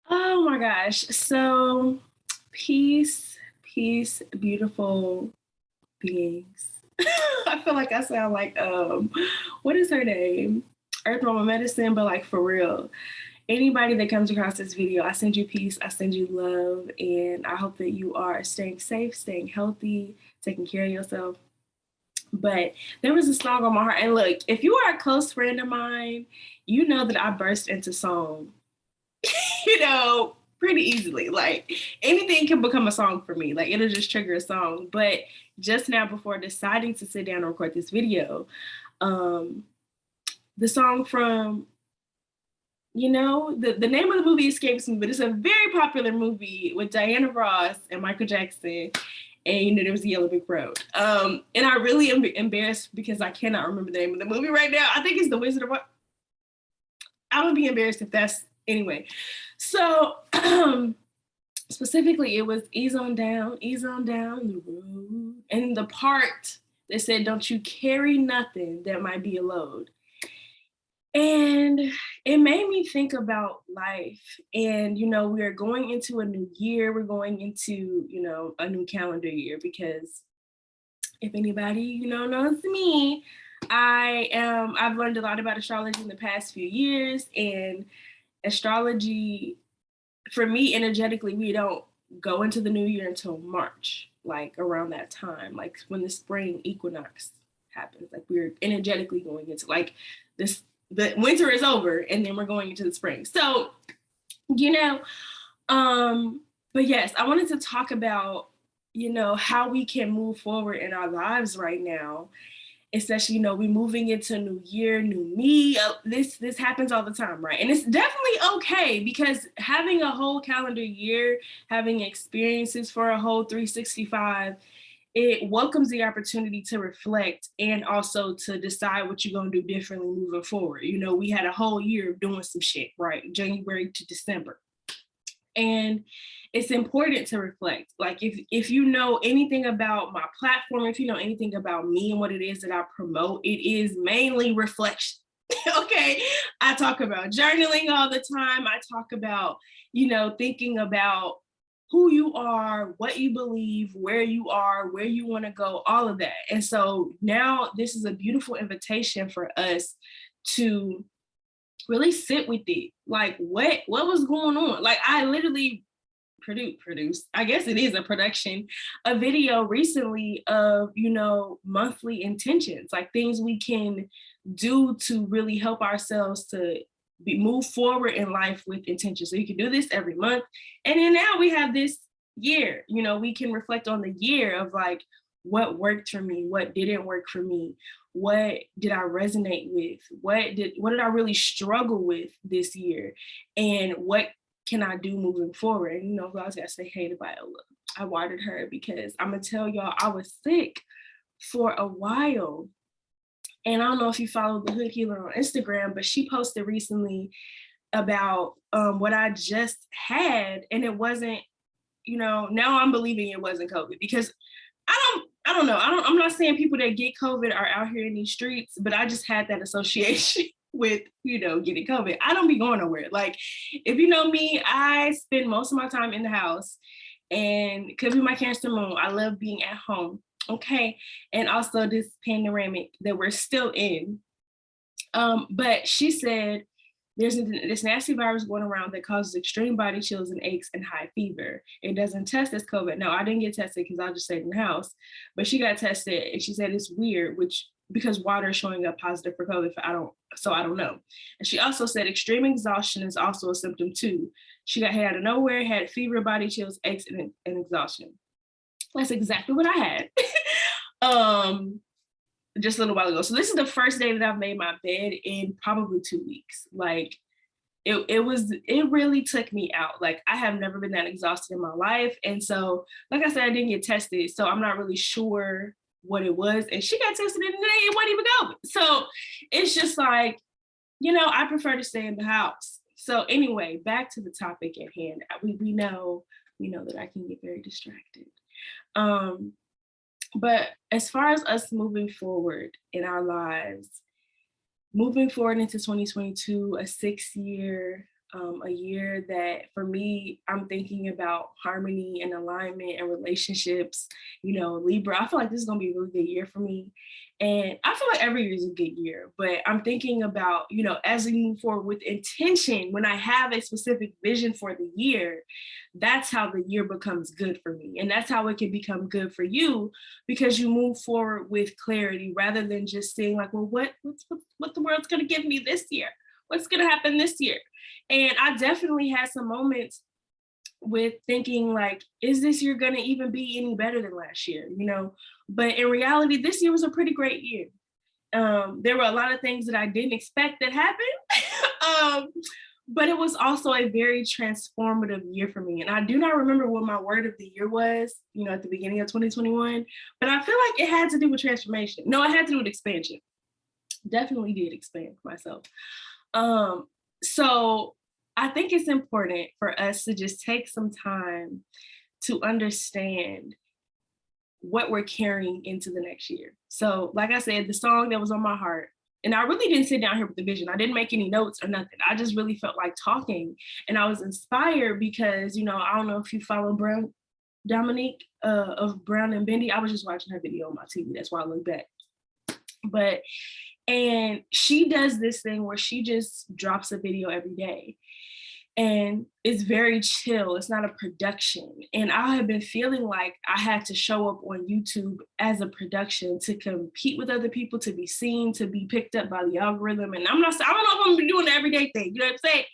Oh my gosh. So, peace, peace, beautiful beings. I feel like I sound like what is her name? Earth Mama Medicine, but like for real. Anybody that comes across this video, I send you peace, I send you love, and I hope that you are staying safe, staying healthy, taking care of yourself. But there was a song on my heart. And look, if you are a close friend of mine, you know that I burst into song, pretty easily. Like anything can become a song for me. Like it'll just trigger a song. But just now before deciding to sit down and record this video, the song from, the name of the movie escapes me, but it's a very popular movie with Diana Ross and Michael Jackson. And there was a Yellow Brick Road. And I really am embarrassed because I cannot remember the name of the movie right now. I think it's The Wizard of Oz. I would be embarrassed if that's anyway. So specifically, it was ease on down the road. And the part that said, don't you carry nothing that might be a load. And it made me think about life. And, we are going into a new year. We're going into, a new calendar year, because if anybody, knows me, I've learned a lot about astrology in the past few years. And astrology, for me, energetically, we don't go into the new year until March, like around that time, like when the spring equinox happens. Like we're energetically going into like this. The winter is over and then we're going into the spring. So, but yes, I wanted to talk about, how we can move forward in our lives right now, especially, we're moving into a new year, new me. This happens all the time, right? And it's definitely okay, because having a whole calendar year, having experiences for a whole 365, it welcomes the opportunity to reflect and also to decide what you're going to do differently moving forward. We had a whole year of doing some shit, right? January to December. And it's important to reflect. Like if you know anything about my platform, if you know anything about me and what it is that I promote, it is mainly reflection. Okay. I talk about journaling all the time. I talk about, thinking about who you are, what you believe, where you are, where you want to go, all of that. And so now this is a beautiful invitation for us to really sit with it. Like what was going on? Like I literally produced, I guess it is a production, a video recently of, monthly intentions, like things we can do to really help ourselves to move forward in life with intention. So you can do this every month. And then now we have this year, we can reflect on the year of like, what worked for me, what didn't work for me, what did I resonate with, what did I really struggle with this year, and what can I do moving forward? And, I was gonna say, hey to Viola, I watered her because I'm gonna tell y'all, I was sick for a while. And I don't know if you follow the Hood Healer on Instagram, but she posted recently about what I just had. And it wasn't, now I'm believing it wasn't COVID, because I don't know. I'm not saying people that get COVID are out here in these streets, but I just had that association with, getting COVID. I don't be going nowhere. Like, if you know me, I spend most of my time in the house, and it could be my Cancer moon. I love being at home. Okay. And also this pandemic that we're still in. But she said, there's this nasty virus going around that causes extreme body chills and aches and high fever. It doesn't test as COVID. No, I didn't get tested because I just stayed in the house, but she got tested and she said it's weird, because water is showing up positive for COVID. I don't know. And she also said extreme exhaustion is also a symptom too. She got hit out of nowhere, had fever, body chills, aches, and exhaustion. That's exactly what I had. Just a little while ago. So this is the first day that I've made my bed in probably 2 weeks. Like it really took me out. Like I have never been that exhausted in my life. And so, like I said, I didn't get tested. So I'm not really sure what it was. And she got tested and it wasn't even COVID. So it's just like, I prefer to stay in the house. So anyway, back to the topic at hand. We know that I can get very distracted. But as far as us moving forward in our lives, moving forward into 2022, a 6 year, a year that for me, I'm thinking about harmony and alignment and relationships. Libra, I feel like this is going to be a really good year for me. And I feel like every year is a good year, but I'm thinking about, as we move forward with intention, when I have a specific vision for the year, that's how the year becomes good for me. And that's how it can become good for you, because you move forward with clarity rather than just saying like, well, what the world's going to give me this year? What's going to happen this year? And I definitely had some moments with thinking like, is this year going to even be any better than last year? But in reality, this year was a pretty great year. There were a lot of things that I didn't expect that happened. But it was also a very transformative year for me. And I do not remember what my word of the year was, at the beginning of 2021, but I feel like it had to do with transformation. No, it had to do with expansion. Definitely did expand myself. So I think it's important for us to just take some time to understand what we're carrying into the next year. So like I said, the song that was on my heart, and I really didn't sit down here with the vision. I didn't make any notes or nothing. I just really felt like talking. And I was inspired because, I don't know if you follow Dominique of Brown and Bendy. I was just watching her video on my TV. That's why I look back. And she does this thing where she just drops a video every day. And it's very chill. It's not a production. And I have been feeling like I had to show up on YouTube as a production to compete with other people, to be seen, to be picked up by the algorithm. And I don't know if I'm gonna be doing the everyday thing, you know what I'm saying?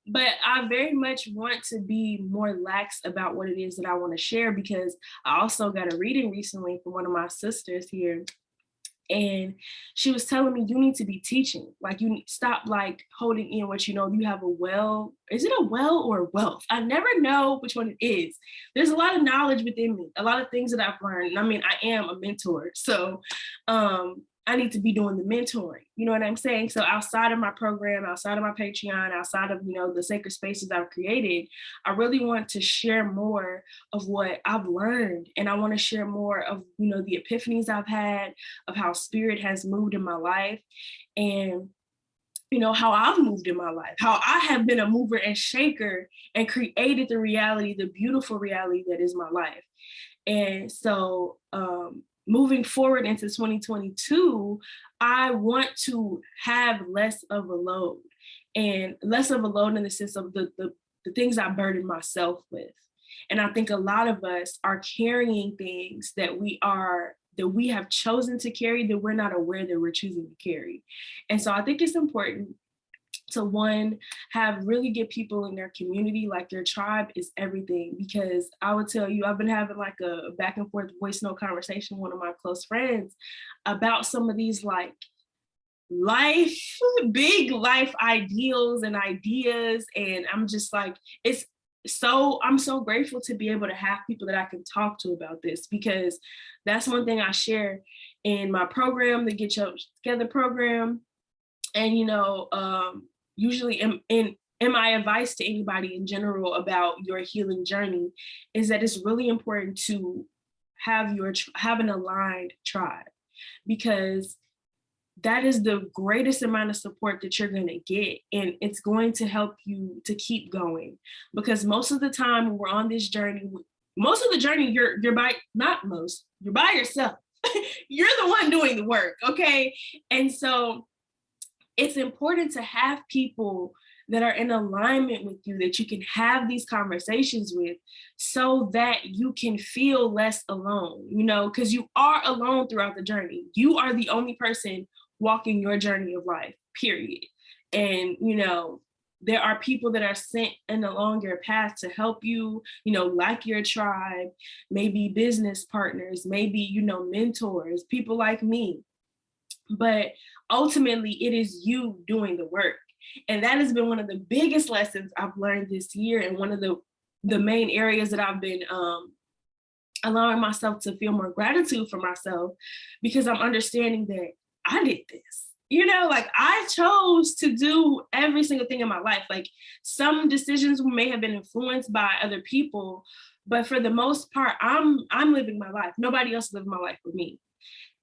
But I very much want to be more lax about what it is that I want to share, because I also got a reading recently from one of my sisters here. And she was telling me, you need to be teaching. Like, you stop like holding in what you have a well. Is it a well or a wealth? I never know which one it is. There's a lot of knowledge within me, a lot of things that I've learned. I mean, I am a mentor. So I need to be doing the mentoring. You know what I'm saying? So outside of my program, outside of my Patreon, outside of, the sacred spaces I've created, I really want to share more of what I've learned. And I want to share more of, the epiphanies I've had, of how spirit has moved in my life, and how I've moved in my life, how I have been a mover and shaker and created the reality, the beautiful reality that is my life. And so moving forward into 2022, I want to have less of a load, and less of a load in the sense of the things I burden myself with. And I think a lot of us are carrying things that we have chosen to carry that we're not aware that we're choosing to carry. And so I think it's important to, one, have really good people in their community. Like, your tribe is everything, because I would tell you, I've been having like a back and forth voice note conversation with one of my close friends about some of these like big life ideals and ideas. And I'm just like, I'm so grateful to be able to have people that I can talk to about this, because that's one thing I share in my program, the Get Your Together program. And, usually in my advice to anybody in general about your healing journey is that it's really important to have an aligned tribe, because that is the greatest amount of support that you're going to get. And it's going to help you to keep going, because most of the time when we're on this journey, you're by yourself. You're the one doing the work. Okay. And so it's important to have people that are in alignment with you, that you can have these conversations with, so that you can feel less alone, because you are alone throughout the journey. You are the only person walking your journey of life, period. And, there are people that are sent in along your path to help you, like your tribe, maybe business partners, maybe, mentors, people like me. But ultimately, it is you doing the work. And that has been one of the biggest lessons I've learned this year, and one of the main areas that I've been allowing myself to feel more gratitude for myself, because I'm understanding that I did this. Like, I chose to do every single thing in my life. Like, some decisions may have been influenced by other people, but for the most part, I'm living my life. Nobody else lived my life with me.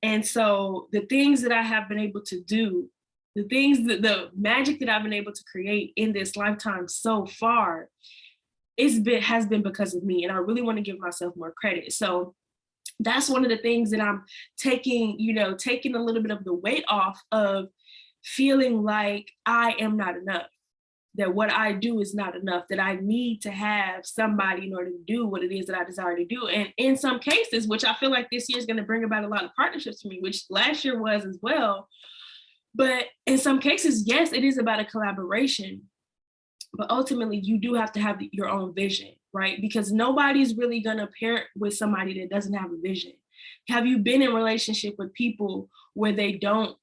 And so the things that I have been able to do the things, the magic that I've been able to create in this lifetime so far, has been because of me. And I really want to give myself more credit. So that's one of the things that I'm taking, taking a little bit of the weight off of feeling like I am not enough, that what I do is not enough, that I need to have somebody in order to do what it is that I desire to do. And in some cases, which I feel like this year is going to bring about a lot of partnerships for me, which last year was as well. But in some cases, yes, it is about a collaboration. But ultimately, you do have to have your own vision, right? Because nobody's really going to pair with somebody that doesn't have a vision. Have you been in relationship with people where they don't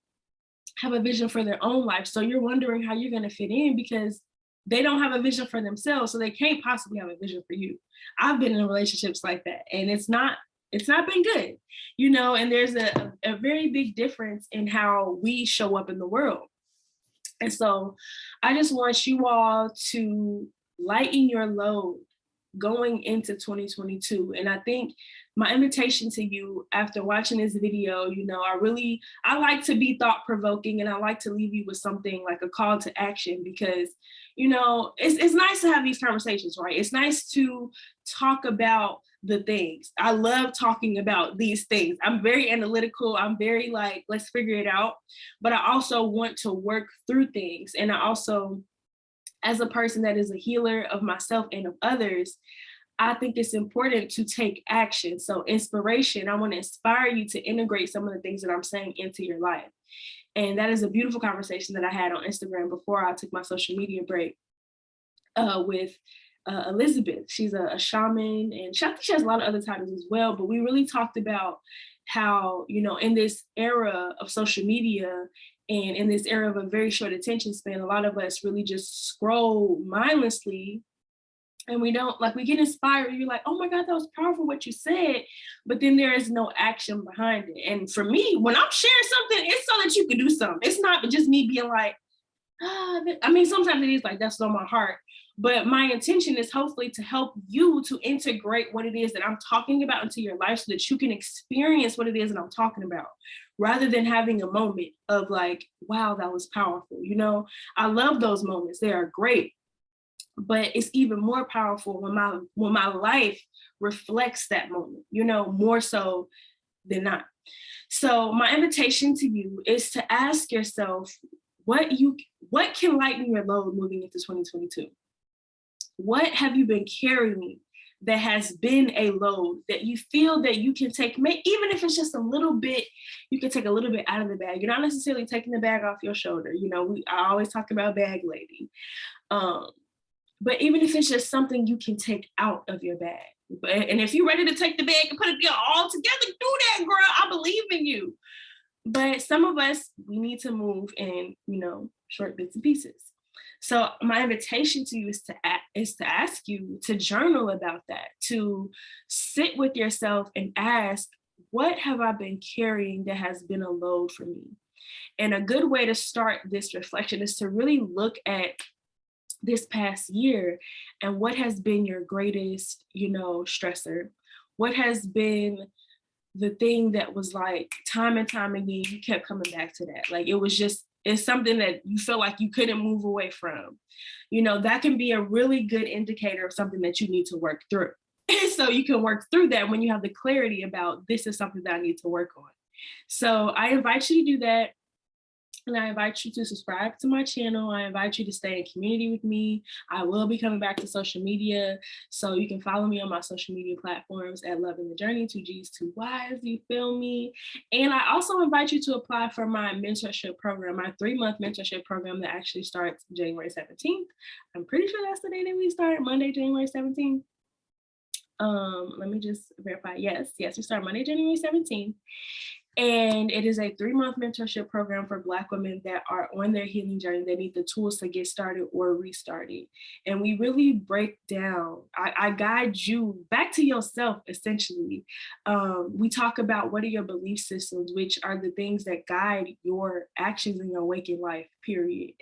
have a vision for their own life? So you're wondering how you're going to fit in because they don't have a vision for themselves. So they can't possibly have a vision for you. I've been in relationships like that, and it's not been good, and there's a very big difference in how we show up in the world. And so I just want you all to lighten your load going into 2022. And I think my invitation to you after watching this video, I like to be thought provoking, and I like to leave you with something like a call to action because, it's nice to have these conversations, right? It's nice to talk about the things. I love talking about these things. I'm very analytical. I'm very like, let's figure it out. But I also want to work through things. And I also, as a person that is a healer of myself and of others, I think it's important to take action. So inspiration, I want to inspire you to integrate some of the things that I'm saying into your life. And that is a beautiful conversation that I had on Instagram before I took my social media break with Elizabeth. She's a shaman, and I think she has a lot of other titles as well. But we really talked about how, in this era of social media and in this era of a very short attention span, a lot of us really just scroll mindlessly. And we get inspired. You're like, oh my God, that was powerful what you said. But then there is no action behind it. And for me, when I'm sharing something, it's so that you can do something. It's not just me being like, sometimes it is like, that's on my heart. But my intention is hopefully to help you to integrate what it is that I'm talking about into your life so that you can experience what it is that I'm talking about, rather than having a moment of like, wow, that was powerful. I love those moments. They are great. But it's even more powerful when my life reflects that moment, more so than not. So my invitation to you is to ask yourself what can lighten your load moving into 2022? What have you been carrying that has been a load that you feel that you can take, even if it's just a little bit, you can take a little bit out of the bag. You're not necessarily taking the bag off your shoulder. I always talk about bag lady. But even if it's just something you can take out of your bag. And if you're ready to take the bag and put it all together, do that, girl. I believe in you. But some of us, we need to move in, short bits and pieces. So my invitation to you is to ask you to journal about that, to sit with yourself and ask, what have I been carrying that has been a load for me? And a good way to start this reflection is to really look at this past year and what has been your greatest, stressor. What has been the thing that was like time and time again, you kept coming back to that. Like it's something that you feel like you couldn't move away from. That can be a really good indicator of something that you need to work through. So you can work through that when you have the clarity about this is something that I need to work on. So I invite you to do that. And I invite you to subscribe to my channel. I invite you to stay in community with me. I will be coming back to social media. So you can follow me on my social media platforms at lovinggthejourneyy, 2 G's, 2 Y's, you feel me? And I also invite you to apply for my mentorship program, my 3-month mentorship program that actually starts January 17th. I'm pretty sure that's the day that we start, Monday, January 17th. Let me just verify. Yes, we start Monday, January 17th. And it is a 3-month mentorship program for Black women that are on their healing journey. They need the tools to get started or restarted. And we really break down, I guide you back to yourself, essentially. We talk about what are your belief systems, which are the things that guide your actions in your waking life, period.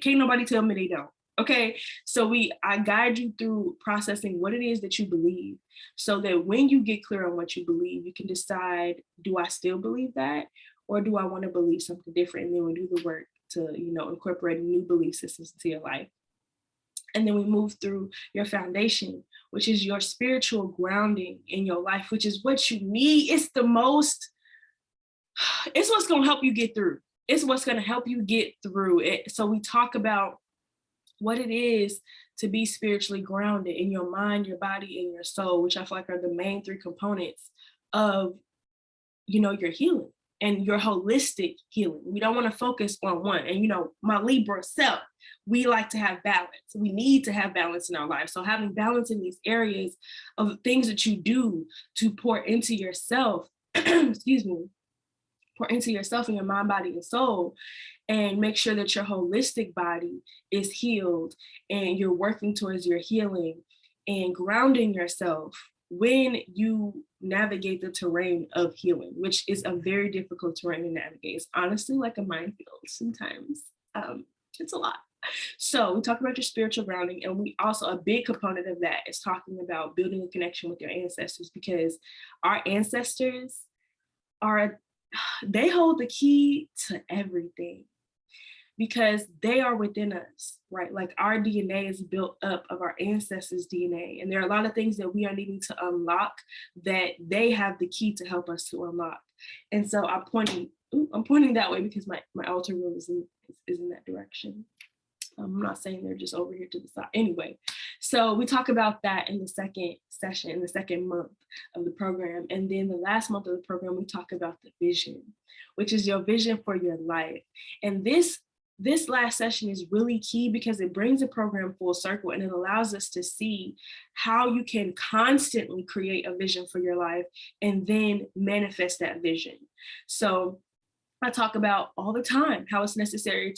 Can't nobody tell me they don't. Okay, so I guide you through processing what it is that you believe so that when you get clear on what you believe, you can decide, do I still believe that? Or do I want to believe something different? And then we do the work to, you know, incorporating new belief systems into your life. And then we move through your foundation, which is your spiritual grounding in your life, which is what you need. It's what's going to help you get through. It's what's going to help you get through it. So we talk about what it is to be spiritually grounded in your mind, your body, and your soul, which I feel like are the main three components of, you know, your healing and your holistic healing. We don't want to focus on one. And, you know, my Libra self, we like to have balance. We need to have balance in our life. So having balance in these areas of things that you do to pour into yourself, excuse me, pour into yourself and your mind, body, and soul, and make sure that your holistic body is healed and you're working towards your healing and grounding yourself when you navigate the terrain of healing, which is a very difficult terrain to navigate. It's honestly like a minefield sometimes. It's a lot. So we talk about your spiritual grounding, and we also, a big component of that is talking about building a connection with your ancestors, because our ancestors they hold the key to everything, because they are within us, right? Like our DNA is built up of our ancestors' DNA. And there are a lot of things that we are needing to unlock that they have the key to help us to unlock. And so I'm pointing that way because my altar room is in that direction. I'm not saying they're just over here to the side. Anyway, so we talk about that in the second session, in the second month of the program. And then the last month of the program, we talk about the vision, which is your vision for your life. And this last session is really key because it brings the program full circle, and it allows us to see how you can constantly create a vision for your life and then manifest that vision. So I talk about all the time how it's necessary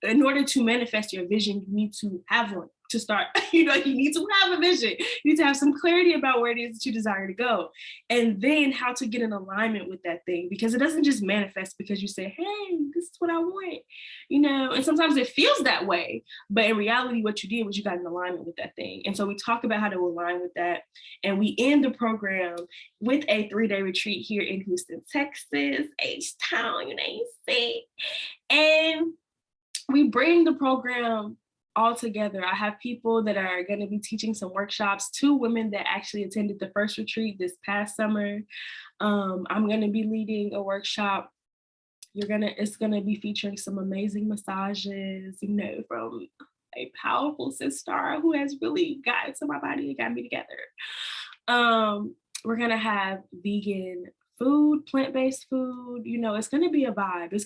in order to manifest your vision, you need to have one to start. You know, you need to have a vision. You need to have some clarity about where it is that you desire to go. And then how to get in alignment with that thing, because it doesn't just manifest because you say, hey, this is what I want, you know, and sometimes it feels that way. But in reality, what you did was you got in alignment with that thing. And so we talk about how to align with that. And we end the program with a 3-day retreat here in Houston, Texas, H-Town, you know what I'm saying? And we bring the program all together. I have people that are going to be teaching some workshops, 2 women that actually attended the first retreat this past summer. I'm going to be leading a workshop. It's going to be featuring some amazing massages, you know, from a powerful sister who has really gotten to my body and got me together. We're going to have vegan food, plant-based food, you know, it's going to be a vibe. It's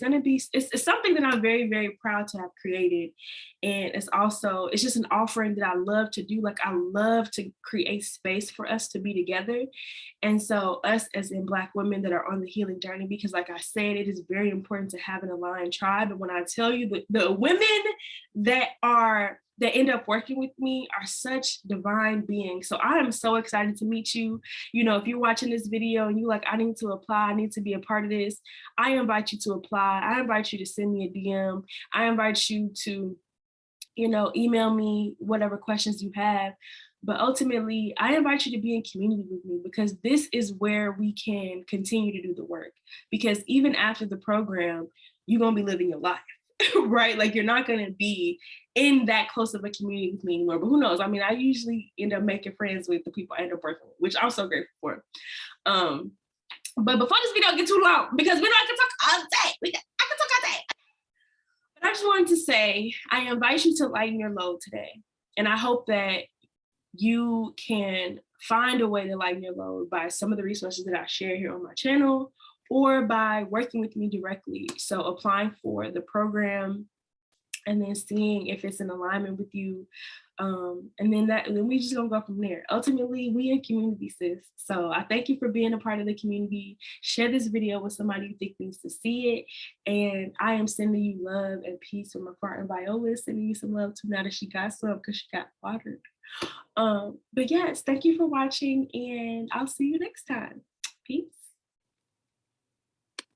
something that I'm very, very proud to have created. And it's just an offering that I love to do. Like, I love to create space for us to be together. And so us as in Black women that are on the healing journey, because like I said, it is very important to have an aligned tribe. And when I tell you the women that end up working with me are such divine beings. So I am so excited to meet you. You know, if you're watching this video and you're like, I need to apply, I need to be a part of this, I invite you to apply. I invite you to send me a DM. I invite you to, you know, email me whatever questions you have. But ultimately, I invite you to be in community with me, because this is where we can continue to do the work. Because even after the program, you're going to be living your life. Right? Like, you're not going to be in that close of a community with me anymore. But who knows? I mean, I usually end up making friends with the people I end up working with, which I'm so grateful for. But before this video gets too long, because we know I can talk all day. I can talk all day. But I just wanted to say, I invite you to lighten your load today. And I hope that you can find a way to lighten your load by some of the resources that I share here on my channel, or by working with me directly. So applying for the program and then seeing if it's in alignment with you. And then we just gonna go from there. Ultimately, we in community, sis. So I thank you for being a part of the community. Share this video with somebody you think needs to see it. And I am sending you love and peace from afar. And Viola is sending you some love too, now that she got some, because she got watered. But yes, thank you for watching, and I'll see you next time. Peace.